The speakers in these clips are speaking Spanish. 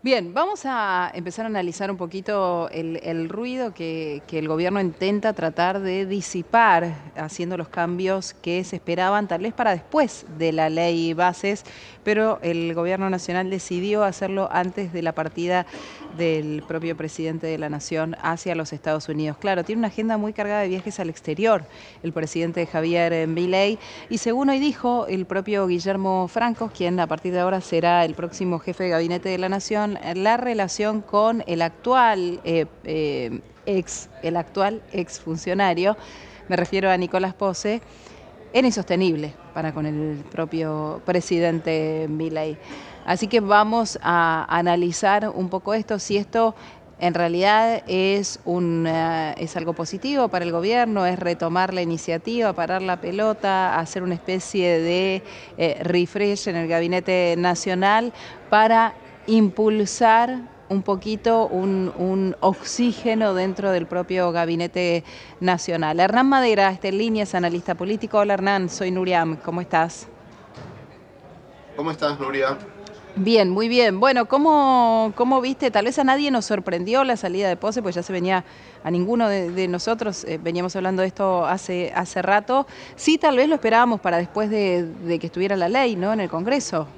Bien, vamos a empezar a analizar un poquito el ruido que el gobierno intenta tratar de disipar, haciendo los cambios que se esperaban tal vez para después de la ley bases, pero el gobierno nacional decidió hacerlo antes de la partida del propio presidente de la nación hacia los Estados Unidos. Claro, tiene una agenda muy cargada de viajes al exterior el presidente Javier Milei, y según hoy dijo el propio Guillermo Franco, quien a partir de ahora será el próximo jefe de gabinete de la nación, la relación con el actual ex funcionario, me refiero a Nicolás Pose, era insostenible para con el propio presidente Milei. Así que vamos a analizar un poco esto, si esto en realidad es algo positivo para el gobierno, es retomar la iniciativa, parar la pelota, hacer una especie de refresh en el gabinete nacional para impulsar un poquito un oxígeno dentro del propio gabinete nacional. Hernán Madera está en línea, es analista político. Hola Hernán, soy Nuriam, ¿cómo estás? ¿Cómo estás, Nuria? Bien, muy bien. Bueno, ¿cómo viste? Tal vez a nadie nos sorprendió la salida de Pose, pues ya se venía, a ninguno de nosotros veníamos hablando de esto hace rato. Sí, tal vez lo esperábamos para después de que estuviera la ley, ¿no? En el Congreso.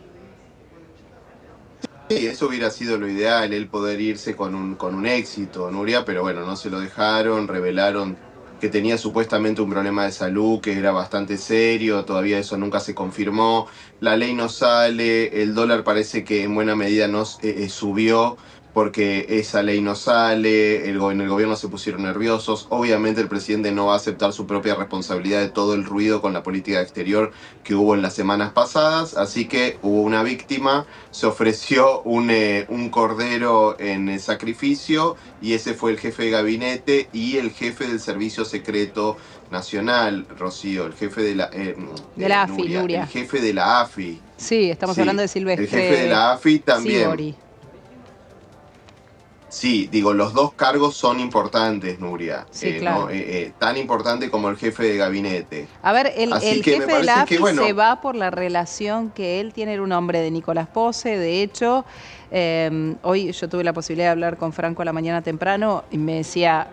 Sí, eso hubiera sido lo ideal, él poder irse con un éxito, Nuria, pero bueno, no se lo dejaron, revelaron que tenía supuestamente un problema de salud que era bastante serio, todavía eso nunca se confirmó, la ley no sale, el dólar parece que en buena medida no subió porque esa ley no sale, en el gobierno se pusieron nerviosos, obviamente el presidente no va a aceptar su propia responsabilidad de todo el ruido con la política exterior que hubo en las semanas pasadas, así que hubo una víctima, se ofreció un cordero en el sacrificio y ese fue el jefe de gabinete y el jefe del Servicio Secreto Nacional, Rocío, el jefe de De la AFI, Nuria, el Nuria. jefe de la AFI, Sí, estamos hablando sí, de el jefe de Silvestre la AFI también. Sibori. Sí, digo, los dos cargos son importantes, Nuria, Sí, ¿no? claro. Tan importante como el jefe de gabinete. A ver, Así el que me jefe de la parece que, AFI se bueno, va por la relación que él tiene, era un hombre de Nicolás Pose. De hecho, hoy yo tuve la posibilidad de hablar con Franco a la mañana temprano y me decía,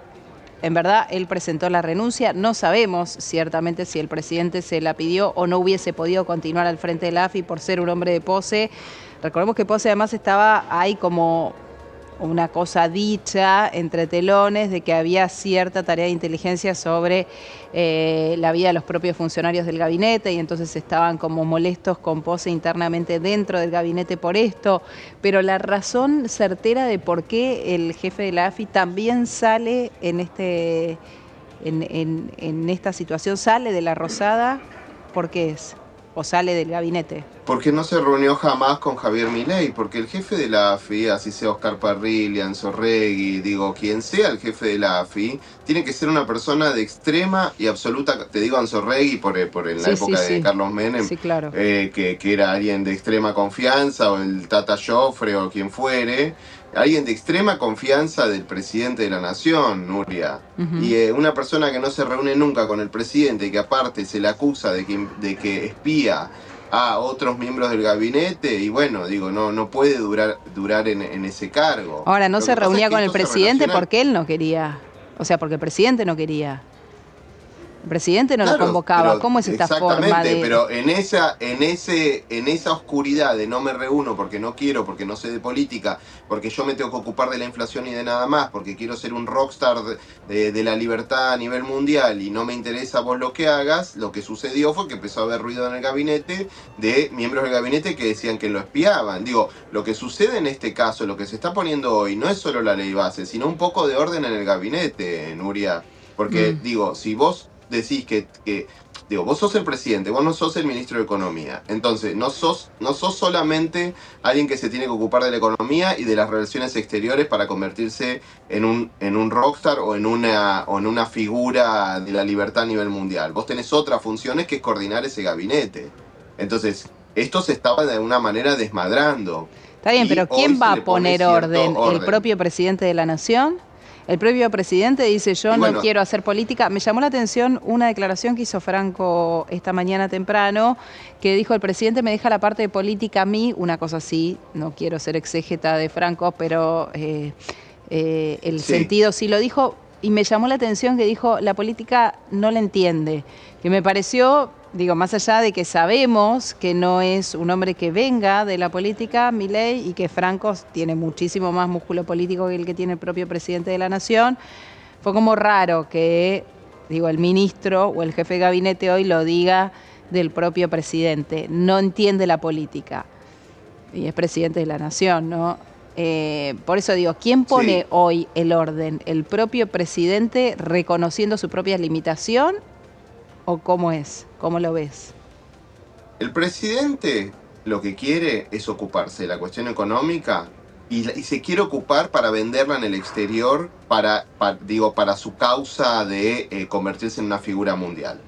en verdad, él presentó la renuncia. No sabemos ciertamente si el presidente se la pidió o no hubiese podido continuar al frente de la AFI por ser un hombre de Pose. Recordemos que Pose además estaba ahí como una cosa dicha entre telones de que había cierta tarea de inteligencia sobre la vida de los propios funcionarios del gabinete, y entonces estaban como molestos con Pose internamente dentro del gabinete por esto, pero la razón certera de por qué el jefe de la AFI también sale en esta situación, sale de la Rosada, ¿por qué es? ¿O sale del gabinete? porque no se reunió jamás con Javier Milei, porque el jefe de la AFI, así sea Oscar Parrilli, Anzorregui, digo, quien sea el jefe de la AFI, tiene que ser una persona de extrema y absoluta, te digo Anzorregui por en la Sí, sí, época de sí. Carlos Menem, Sí, claro. que era alguien de extrema confianza, o el Tata Joffre o quien fuere, alguien de extrema confianza del presidente de la nación, Nuria. Ujú. Y una persona que no se reúne nunca con el presidente y que aparte se le acusa de que espía a otros miembros del gabinete y bueno, digo, no puede durar en ese cargo. Ahora, no Lo se que pasa es reunía que con el esto se presidente relaciona. porque él no quería. O sea, porque el presidente no quería. El presidente no lo Claro, convocaba. pero ¿Cómo es esta forma exactamente, de...? pero en esa oscuridad de no me reúno porque no quiero, porque no sé de política, porque yo me tengo que ocupar de la inflación y de nada más, porque quiero ser un rockstar de la libertad a nivel mundial y no me interesa vos lo que hagas, lo que sucedió fue que empezó a haber ruido en el gabinete de miembros del gabinete que decían que lo espiaban. Digo, lo que sucede en este caso, lo que se está poniendo hoy, no es solo la ley base, sino un poco de orden en el gabinete, Nuria. Porque Mm. digo, si vos decís digo, vos sos el presidente, vos no sos el ministro de Economía. Entonces, no sos solamente alguien que se tiene que ocupar de la economía y de las relaciones exteriores para convertirse en un rockstar o en una figura de la libertad a nivel mundial. Vos tenés otras funciones que es coordinar ese gabinete. Entonces, esto se estaba de alguna manera desmadrando. Está bien, Y pero hoy ¿quién va se a le pone poner cierto orden? ¿El orden. propio presidente de la nación? El propio presidente dice, yo Y no bueno, quiero hacer política. Me llamó la atención una declaración que hizo Franco esta mañana temprano, que dijo, el presidente me deja la parte de política a mí, una cosa así, no quiero ser exégeta de Franco, pero el sí. sentido sí lo dijo, y me llamó la atención que dijo, la política no la entiende, que me pareció, digo, más allá de que sabemos que no es un hombre que venga de la política, Milei, y que Franco tiene muchísimo más músculo político que el que tiene el propio presidente de la Nación, fue como raro que, digo, el ministro o el jefe de gabinete hoy lo diga del propio presidente. No entiende la política y es presidente de la Nación, ¿no? Por eso digo, ¿quién pone Sí, hoy el orden? ¿El propio presidente reconociendo su propia limitación o cómo es? ¿Cómo lo ves? el presidente lo que quiere es ocuparse de la cuestión económica y se quiere ocupar para venderla en el exterior para su causa de convertirse en una figura mundial.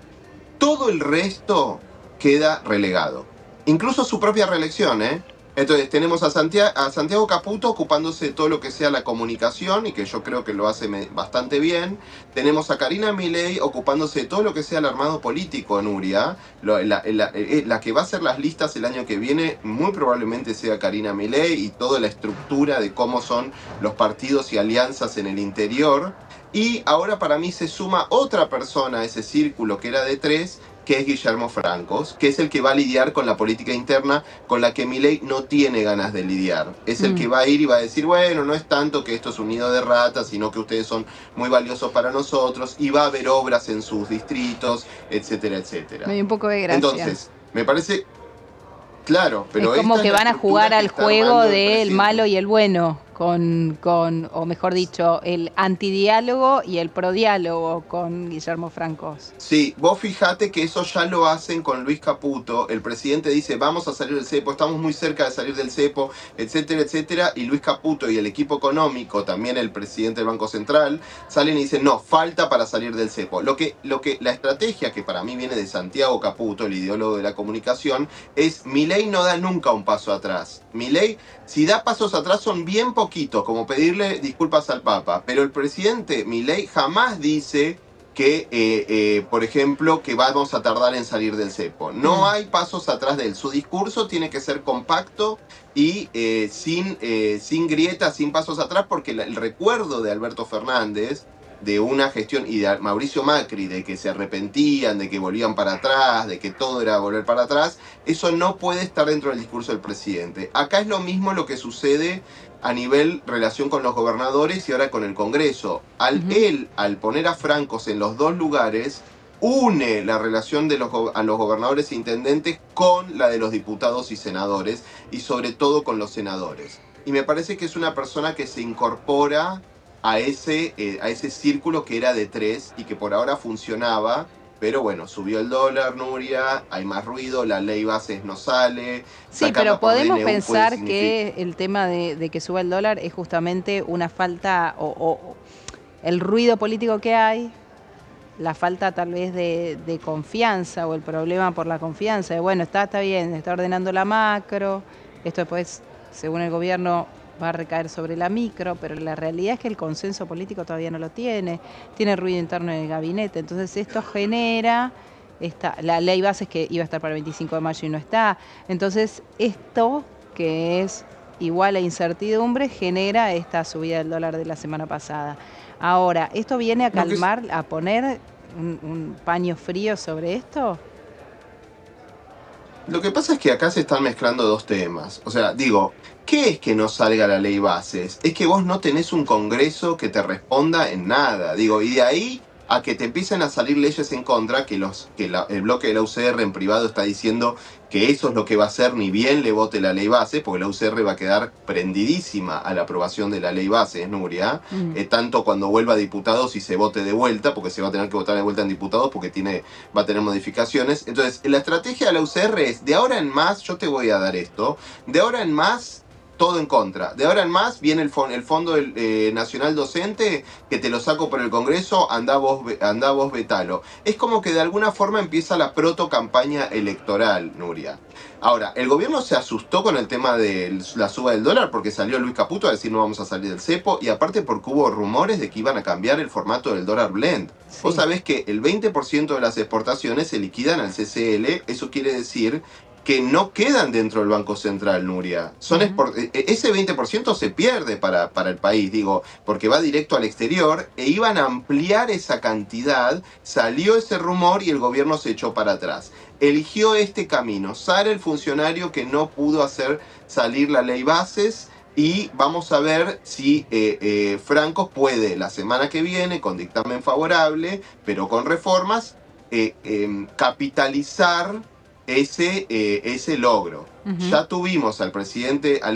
Todo el resto queda relegado. Incluso su propia reelección, ¿eh? Entonces tenemos a Santiago Caputo ocupándose de todo lo que sea la comunicación y que yo creo que lo hace bastante bien. Tenemos a Karina Milei ocupándose de todo lo que sea el armado político en Uria. La que va a hacer las listas el año que viene muy probablemente sea Karina Milei y toda la estructura de cómo son los partidos y alianzas en el interior. Y ahora para mí se suma otra persona a ese círculo que era de tres, que es Guillermo Francos, que es el que va a lidiar con la política interna con la que Milei no tiene ganas de lidiar. Es el que va a ir y va a decir, bueno, no es tanto que esto es un nido de ratas, sino que ustedes son muy valiosos para nosotros, y va a haber obras en sus distritos, etcétera, Me etcétera. dio un poco de gracia. Entonces, me parece claro, Es pero como esta es que la van a jugar estructura que al está juego armando el del malo presidente. y el bueno, o mejor dicho, el antidiálogo y el prodiálogo con Guillermo Francos. Sí, vos fijate que eso ya lo hacen con Luis Caputo. El presidente dice, vamos a salir del cepo, estamos muy cerca de salir del cepo, etcétera, etcétera. Y Luis Caputo y el equipo económico, también el presidente del Banco Central, salen y dicen, no, falta para salir del cepo. La estrategia que para mí viene de Santiago Caputo, el ideólogo de la comunicación, es Milei no da nunca un paso atrás. Milei, si da pasos atrás son bien poquitos, como pedirle disculpas al Papa. Pero el presidente Milei jamás dice que, por ejemplo, que vamos a tardar en salir del cepo. No hay pasos atrás de él. Su discurso tiene que ser compacto y sin grietas, sin pasos atrás, porque el recuerdo de Alberto Fernández, de una gestión, y de Mauricio Macri, de que se arrepentían, de que volvían para atrás, de que todo era volver para atrás, eso no puede estar dentro del discurso del presidente. Acá es lo mismo lo que sucede a nivel relación con los gobernadores y ahora con el Congreso. Al poner a Francos en los dos lugares, une la relación de a los gobernadores e intendentes con la de los diputados y senadores, y sobre todo con los senadores. Y me parece que es una persona que se incorpora a ese círculo que era de tres y que por ahora funcionaba. Pero bueno, subió el dólar, Nuria, hay más ruido, la ley bases no sale. Sí, pero Sacarla por podemos DNU puede pensar significar... que el tema de que suba el dólar es justamente una falta o el ruido político que hay, la falta tal vez de confianza o el problema por la confianza, de bueno, está bien, está ordenando la macro, esto después, según el gobierno, va a recaer sobre la micro, pero la realidad es que el consenso político todavía no lo tiene ruido interno en el gabinete, entonces esto genera... la ley base es que iba a estar para el 25 de mayo y no está. Entonces, esto, que es igual a incertidumbre, genera esta subida del dólar de la semana pasada. Ahora, ¿esto viene a calmar, a poner un paño frío sobre esto? Lo que pasa es que acá se están mezclando dos temas. O sea, digo, ¿qué es que no salga la ley bases? Es que vos no tenés un Congreso que te responda en nada. Digo, y de ahí a que te empiecen a salir leyes en contra, el bloque de la UCR en privado está diciendo que eso es lo que va a hacer, ni bien le vote la ley base, porque la UCR va a quedar prendidísima a la aprobación de la ley base, Nuria, tanto cuando vuelva a diputados y se vote de vuelta, porque se va a tener que votar de vuelta en diputados porque va a tener modificaciones. Entonces, la estrategia de la UCR es, de ahora en más, yo te voy a dar esto, de ahora en más todo en contra. De ahora en más viene el Fondo Nacional Docente, que te lo saco por el Congreso, andá vos vetalo. Es como que de alguna forma empieza la proto-campaña electoral, Nuria. Ahora, el gobierno se asustó con el tema de la suba del dólar porque salió Luis Caputo a decir no vamos a salir del cepo, y aparte porque hubo rumores de que iban a cambiar el formato del dólar blend. Sí. Vos sabés que el 20% de las exportaciones se liquidan al CCL, eso quiere decir que no quedan dentro del Banco Central, Nuria. Ese 20% se pierde para el país, digo, porque va directo al exterior, e iban a ampliar esa cantidad, salió ese rumor y el gobierno se echó para atrás. Eligió este camino, sale el funcionario que no pudo hacer salir la ley bases, y vamos a ver si Franco puede la semana que viene, con dictamen favorable, pero con reformas, capitalizar ese logro. Ya tuvimos al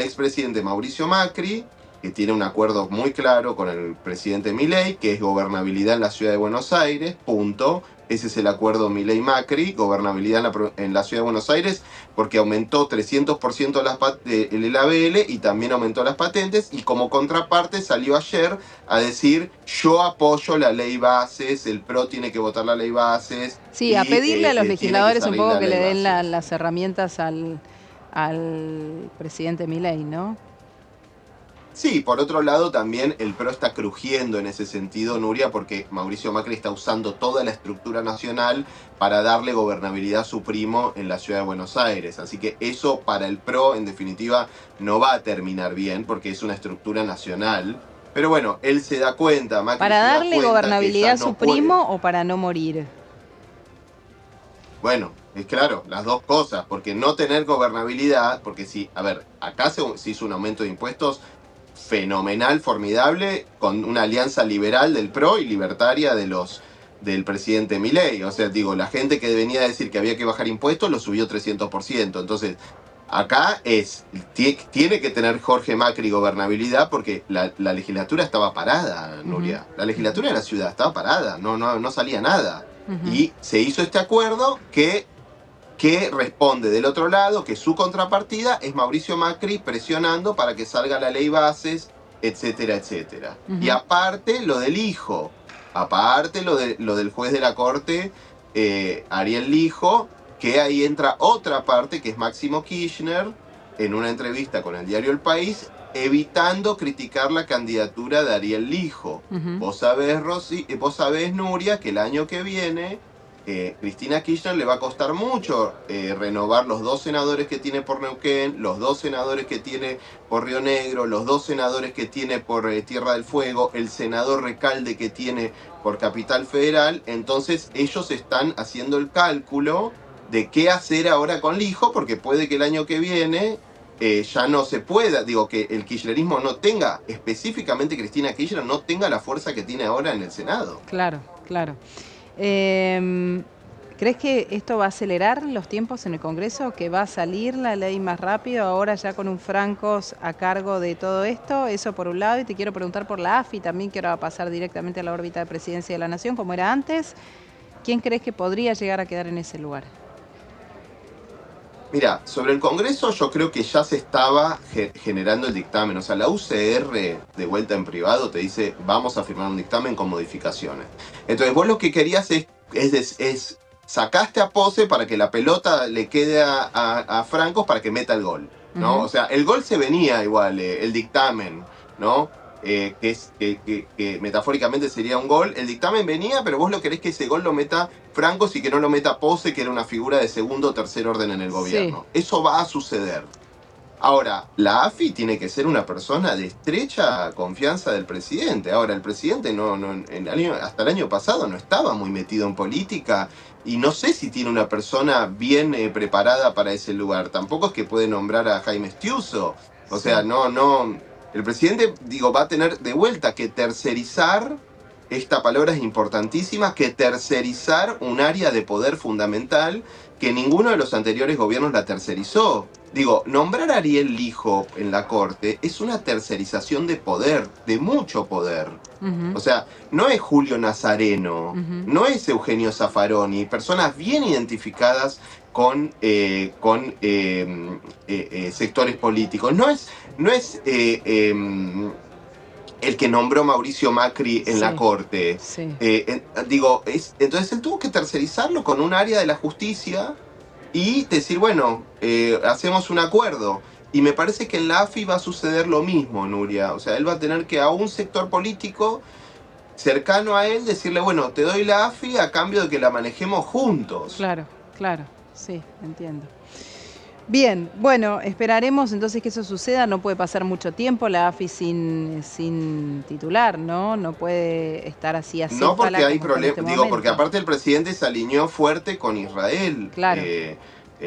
expresidente Mauricio Macri, que tiene un acuerdo muy claro con el presidente Milei, que es gobernabilidad en la ciudad de Buenos Aires, punto. Ese es el acuerdo Milei-Macri, gobernabilidad en la ciudad de Buenos Aires, porque aumentó 300% el ABL y también aumentó las patentes, y como contraparte salió ayer a decir yo apoyo la ley bases, el PRO tiene que votar la ley bases. Sí, a pedirle a los legisladores un poco que le den bases. las herramientas al presidente Milei, ¿no? Sí, por otro lado también el PRO está crujiendo en ese sentido, Nuria, porque Mauricio Macri está usando toda la estructura nacional para darle gobernabilidad a su primo en la ciudad de Buenos Aires. Así que eso para el PRO, en definitiva, no va a terminar bien porque es una estructura nacional. Pero bueno, él se da cuenta, Macri ¿Para se da darle cuenta gobernabilidad que ya a su primo o para no morir? Bueno, es claro, las dos cosas, porque no tener gobernabilidad, porque si, a ver, acá se hizo un aumento de impuestos fenomenal, formidable, con una alianza liberal del PRO y libertaria del presidente Milei. O sea, digo, la gente que venía a decir que había que bajar impuestos lo subió 300%. Entonces, acá tiene que tener Jorge Macri gobernabilidad porque la legislatura estaba parada, Nuria. La legislatura de la ciudad estaba parada, no salía nada. Y se hizo este acuerdo que responde del otro lado, que su contrapartida es Mauricio Macri presionando para que salga la ley bases, etcétera, etcétera. Y aparte lo del hijo, aparte lo del juez de la corte, Ariel Lijo, que ahí entra otra parte, que es Máximo Kirchner, en una entrevista con el diario El País, evitando criticar la candidatura de Ariel Lijo. Vos sabés, Nuria, que el año que viene Cristina Kirchner le va a costar mucho renovar los 2 senadores que tiene por Neuquén, los 2 senadores que tiene por Río Negro, los 2 senadores que tiene por Tierra del Fuego, el senador Recalde que tiene por Capital Federal. Entonces ellos están haciendo el cálculo de qué hacer ahora con Lijo, porque puede que el año que viene ya no se pueda, digo, que el kirchnerismo no tenga, específicamente Cristina Kirchner, no tenga la fuerza que tiene ahora en el Senado. Claro, claro. ¿Crees que esto va a acelerar los tiempos en el Congreso? ¿Que va a salir la ley más rápido ahora ya con un Franco a cargo de todo esto? Eso por un lado, y te quiero preguntar por la AFI también, que ahora va a pasar directamente a la órbita de Presidencia de la Nación, como era antes. ¿Quién crees que podría llegar a quedar en ese lugar? Mira, sobre el Congreso yo creo que ya se estaba generando el dictamen. O sea, la UCR de vuelta en privado te dice vamos a firmar un dictamen con modificaciones. Entonces vos lo que querías es sacaste a Pose para que la pelota le quede a Franco para que meta el gol, ¿no? O sea, el gol se venía igual, el dictamen, ¿no? Que metafóricamente sería un gol. El dictamen venía, pero vos lo querés que ese gol lo meta Franco y que no lo meta Pose, que era una figura de segundo o tercer orden en el gobierno. Sí. Eso va a suceder. Ahora, la AFI tiene que ser una persona de estrecha confianza del presidente. Ahora, el presidente hasta el año pasado no estaba muy metido en política y no sé si tiene una persona bien preparada para ese lugar. Tampoco es que puede nombrar a Jaime Estiuso. O sea, el presidente, va a tener de vuelta que tercerizar, esta palabra es importantísima, que tercerizar un área de poder fundamental que ninguno de los anteriores gobiernos la tercerizó. Nombrar a Ariel Lijo en la corte es una tercerización de poder, de mucho poder. O sea, no es Julio Nazareno, no es Eugenio Zaffaroni, personas bien identificadas con sectores políticos. No es el que nombró Mauricio Macri en la corte. Sí. Entonces él tuvo que tercerizarlo con un área de la justicia y decir, bueno, hacemos un acuerdo. Y me parece que en la AFI va a suceder lo mismo, Nuria. O sea, él va a tener que a un sector político cercano a él decirle, bueno, te doy la AFI a cambio de que la manejemos juntos. Claro, claro, sí, entiendo. Bien, bueno, esperaremos entonces que eso suceda. No puede pasar mucho tiempo la AFI sin titular, ¿no? No puede estar así a No, porque hay problemas. problemas, porque aparte el presidente se alineó fuerte con Israel, claro.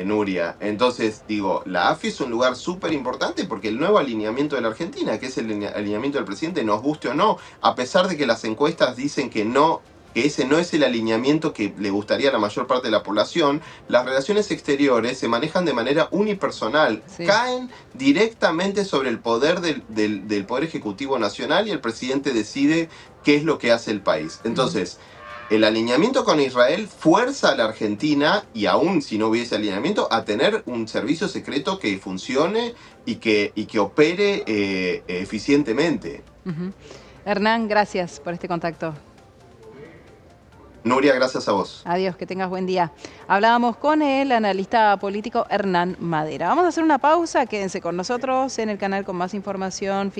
Nuria. Entonces, la AFI es un lugar súper importante porque el nuevo alineamiento de la Argentina, que es el alineamiento del presidente, nos guste o no, a pesar de que las encuestas dicen que no, que ese no es el alineamiento que le gustaría a la mayor parte de la población, las relaciones exteriores se manejan de manera unipersonal, caen directamente sobre el poder del Poder Ejecutivo Nacional y el presidente decide qué es lo que hace el país. Entonces, el alineamiento con Israel fuerza a la Argentina, y aún si no hubiese alineamiento, a tener un servicio secreto que funcione y que opere eficientemente. Hernán, gracias por este contacto. Nuria, gracias a vos. Adiós, que tengas buen día. Hablábamos con el analista político Hernán Madera. Vamos a hacer una pausa, quédense con nosotros en el canal con más información.